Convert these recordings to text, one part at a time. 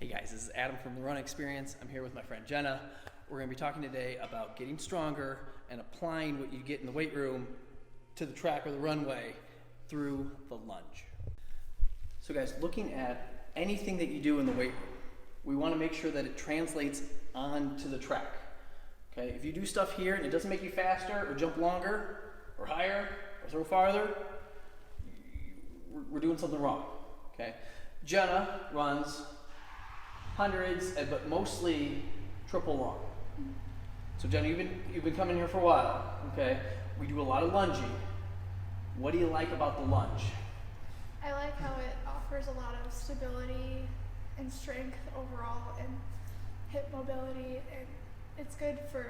Hey guys, this is Adam from The Run Experience. I'm here with my friend Jenna. We're going to be talking today about getting stronger and applying what you get in the weight room to the track or the runway through the lunge. So guys, looking at anything that you do in the weight room, we want to make sure that it translates onto the track. Okay, if you do stuff here and it doesn't make you faster or jump longer or higher or throw farther, we're doing something wrong. Okay, Jenna runs hundreds, but mostly triple long. So Jenna, you've been coming here for a while. Okay, we do a lot of lunging. What do you like about the lunge? I like how it offers a lot of stability and strength overall and hip mobility, and it's good for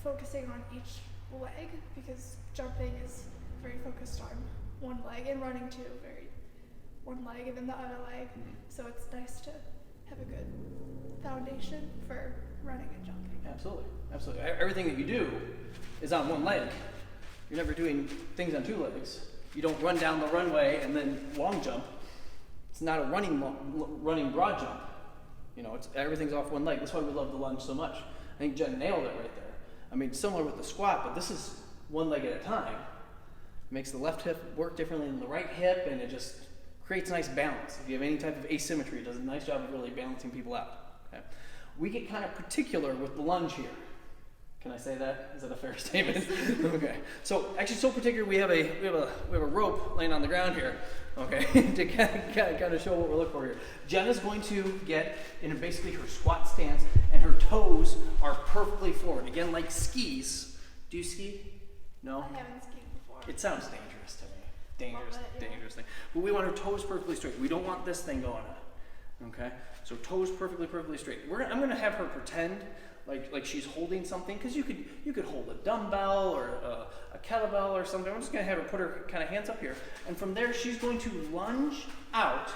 focusing on each leg because jumping is very focused on one leg and running too, very one leg and then the other leg. So it's nice to have a good foundation for running and jumping. Absolutely, absolutely. Everything that you do is on one leg. You're never doing things on two legs. You don't run down the runway and then long jump. It's not a running broad jump. You know, everything's off one leg. That's why we love the lunge so much. I think Jen nailed it right there. I mean, similar with the squat, but this is one leg at a time. It makes the left hip work differently than the right hip, and it just creates nice balance. If you have any type of asymmetry, it does a nice job of really balancing people out. Okay? We get kind of particular with the lunge here. Can I say that? Is that a fair statement? Okay. So actually, so particular, we have a rope laying on the ground here. Okay, to kind of show what we're looking for here. Jenna's going to get in basically her squat stance, and her toes are perfectly forward. Again, like skis. Do you ski? No. I haven't skied before. It sounds dangerous to me. Dangerous, Love it, yeah. dangerous thing. But we want her toes perfectly straight. We don't want this thing going on. Okay? So toes perfectly straight. I'm going to have her pretend like she's holding something, because you could hold a dumbbell or a kettlebell or something. I'm just going to have her put her kind of hands up here, and from there she's going to lunge out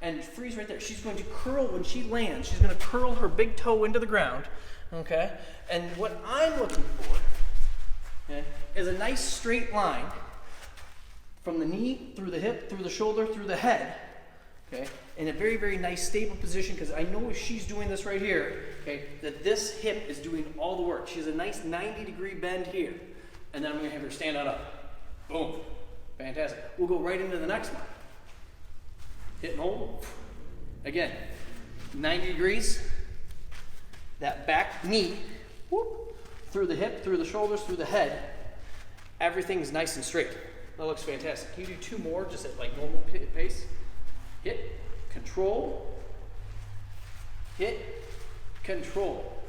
and freeze right there. She's going to curl when she lands. She's going to curl her big toe into the ground. Okay? And what I'm looking for, okay, is a nice straight line from the knee, through the hip, through the shoulder, through the head, okay, in a very, very nice stable position, because I know if she's doing this right here, okay, that this hip is doing all the work. She has a nice 90-degree bend here, and then I'm going to have her stand on up. Boom. Fantastic. We'll go right into the next one. Hit and hold. Again, 90 degrees. That back knee, whoop, through the hip, through the shoulders, through the head. Everything's nice and straight. That looks fantastic. Can you do two more just at like normal pace? Hit, control, hit, control.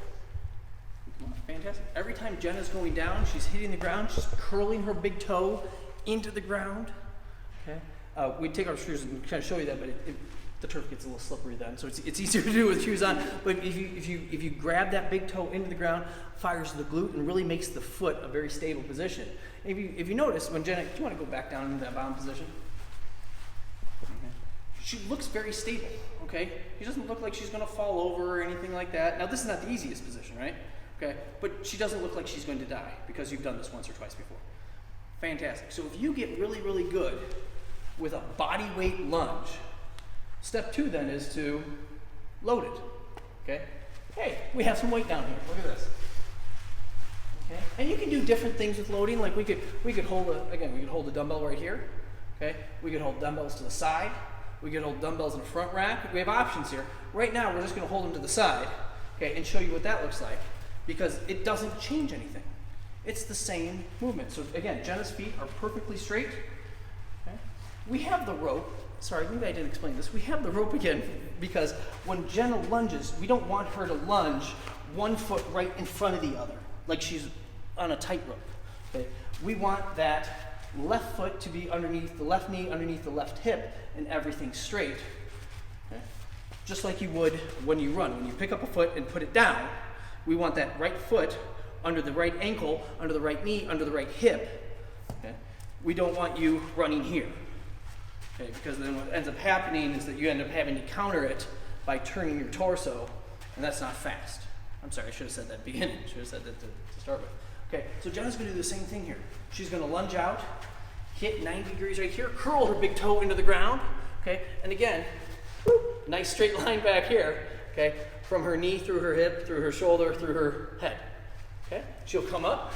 Fantastic. Every time Jenna's going down, she's hitting the ground, she's curling her big toe into the ground. Okay. We take our shoes and kind of show you that, but the turf gets a little slippery then, so it's easier to do with shoes on. But if you grab that big toe into the ground, fires the glute and really makes the foot a very stable position. If you notice, when Jenna, do you want to go back down into that bottom position? Okay. She looks very stable. Okay, she doesn't look like she's going to fall over or anything like that. Now this is not the easiest position, right? Okay, but she doesn't look like she's going to die because you've done this once or twice before. Fantastic. So if you get really, really good with a body weight lunge, step two then is to load it. Okay? Hey, we have some weight down here. Look at this. Okay? And you can do different things with loading. Like we could hold a dumbbell right here. Okay? We could hold dumbbells to the side. We could hold dumbbells in the front rack. We have options here. Right now we're just going to hold them to the side, okay, and show you what that looks like, because it doesn't change anything. It's the same movement. So again, Jenna's feet are perfectly straight. Okay? We have the rope. Sorry, maybe I didn't explain this. We have the rope again because when Jenna lunges, we don't want her to lunge one foot right in front of the other, like she's on a tightrope. Okay? We want that left foot to be underneath the left knee, underneath the left hip, and everything straight. Okay? Just like you would when you run. When you pick up a foot and put it down, we want that right foot under the right ankle, under the right knee, under the right hip. Okay? We don't want you running here. Okay, because then what ends up happening is that you end up having to counter it by turning your torso, and that's not fast. I'm sorry, I should have said that at the beginning. I should have said that to start with. Okay, so Jenna's going to do the same thing here. She's going to lunge out, hit 90 degrees right here, curl her big toe into the ground, okay, and again, whoop, Nice straight line back here, okay? From her knee, through her hip, through her shoulder, through her head, okay? She'll come up,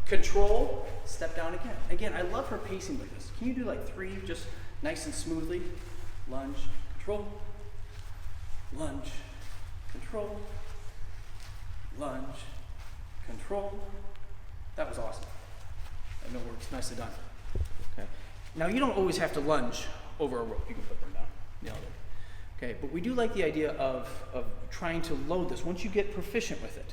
control, step down again. Again, I love her pacing with this. Can you do like 3 just nice and smoothly? Lunge, control, lunge, control, lunge, control. That was awesome. I know works. Nicely done. Okay. Now you don't always have to lunge over a rope. You can put them down. Nailed it. Okay, but we do like the idea of trying to load this. Once you get proficient with it,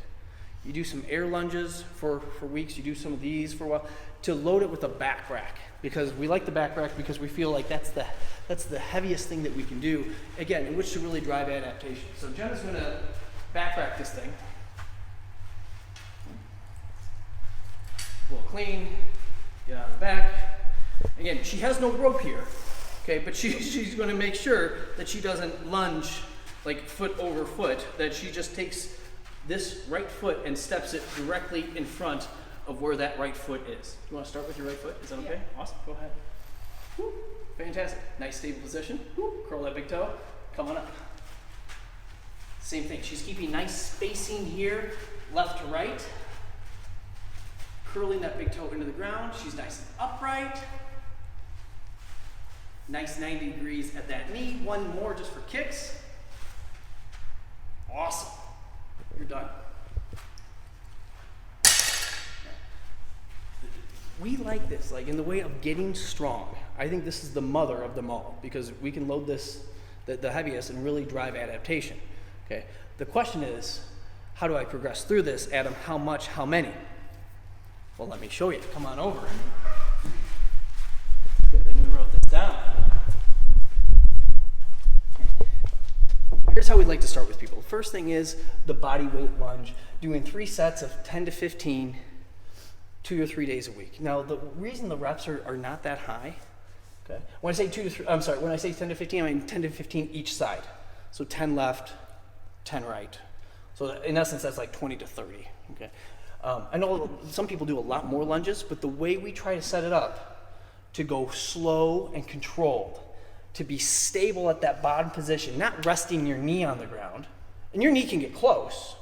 you do some air lunges for weeks. You do some of these for a while to load it with a back rack, because we like the back rack because we feel like that's the heaviest thing that we can do, again, in which to really drive adaptation. So Jenna's going to back rack this thing. A little clean, get out of the back. Again, she has no rope here, okay, but she's going to make sure that she doesn't lunge like foot over foot, that she just takes this right foot and steps it directly in front of where that right foot is. You want to start with your right foot? Is that okay? Yeah. Awesome. Go ahead. Woo. Fantastic. Nice stable position. Woo. Curl that big toe. Come on up. Same thing. She's keeping nice spacing here, left to right. Curling that big toe into the ground. She's nice and upright. Nice 90 degrees at that knee. One more just for kicks. Awesome. You're done. We like this, like in the way of getting strong. I think this is the mother of them all, because we can load this, the heaviest, and really drive adaptation. Okay. The question is, how do I progress through this, Adam? How much? How many? Well, let me show you. Come on over. Good thing we wrote this down. Here's how we'd like to start with people. First thing is the body weight lunge, doing 3 sets of 10 to 15, 2 or 3 days a week. Now, the reason the reps are not that high, okay? When I say 2 to 3, I'm sorry, when I say 10 to 15, I mean 10 to 15 each side. So 10 left, 10 right. So in essence, that's like 20 to 30, okay? I know some people do a lot more lunges, but the way we try to set it up to go slow and controlled, to be stable at that bottom position, not resting your knee on the ground, and your knee can get close,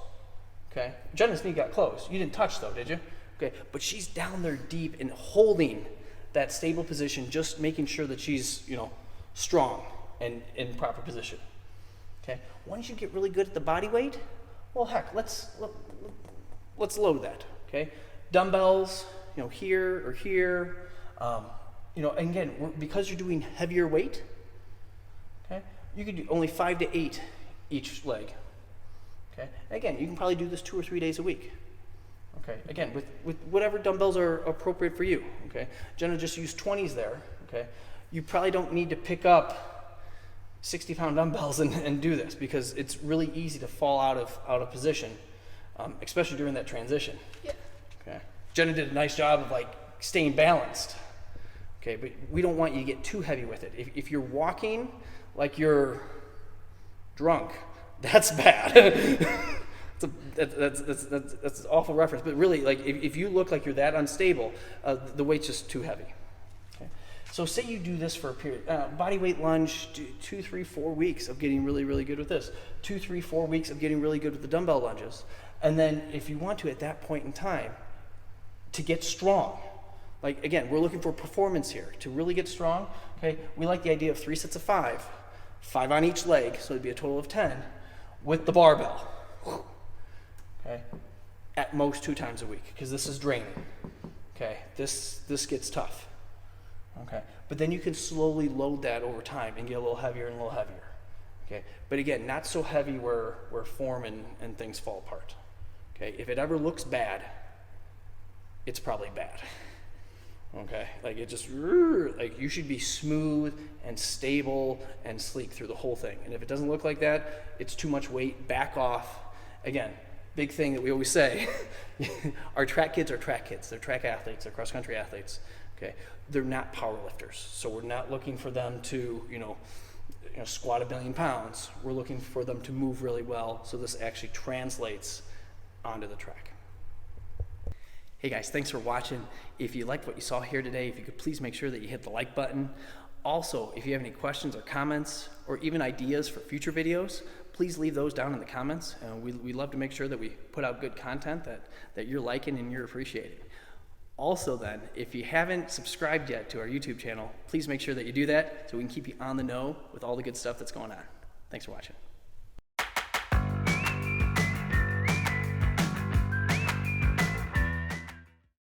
okay? Jenna's knee got close. You didn't touch though, did you? Okay, but she's down there deep and holding that stable position, just making sure that she's, strong and in proper position. Okay, once you get really good at the body weight, well, heck, let's load that. Okay, dumbbells, here or here. And again, because you're doing heavier weight, okay, you could do only 5 to 8 each leg. Okay, again, you can probably do this 2 or 3 days a week. Okay, again, with whatever dumbbells are appropriate for you, okay? Jenna just used 20s there, okay? You probably don't need to pick up 60-pound dumbbells and do this, because it's really easy to fall out of position, especially during that transition. Yeah. Okay. Jenna did a nice job of like staying balanced, okay? But we don't want you to get too heavy with it. If you're walking like you're drunk, that's bad. That's an awful reference, but really, like if you look like you're that unstable, the weight's just too heavy. Okay? So say you do this for a period, body weight lunge, 2, 3, 4 weeks of getting really, really good with this. 2, 3, 4 weeks of getting really good with the dumbbell lunges. And then if you want to, at that point in time, to get strong, like again, we're looking for performance here. To really get strong, okay, we like the idea of 3 sets of 5 on each leg, so it'd be a total of 10, with the barbell. Okay, at most 2 times a week, because this is draining. Okay, this gets tough. Okay, but then you can slowly load that over time and get a little heavier and a little heavier. Okay, but again, not so heavy where form and things fall apart. Okay, if it ever looks bad, it's probably bad. Okay, like it just, like you should be smooth and stable and sleek through the whole thing. And if it doesn't look like that, it's too much weight, back off. Again, big thing that we always say, our track kids are track kids. They're track athletes, they're cross-country athletes, okay? They're not power lifters. So we're not looking for them to, squat 1 billion pounds. We're looking for them to move really well, so this actually translates onto the track. Hey guys, thanks for watching. If you liked what you saw here today, if you could please make sure that you hit the like button. Also, if you have any questions or comments or even ideas for future videos, please leave those down in the comments. We love to make sure that we put out good content that you're liking and you're appreciating. Also then, if you haven't subscribed yet to our YouTube channel, please make sure that you do that so we can keep you on the know with all the good stuff that's going on. Thanks for watching.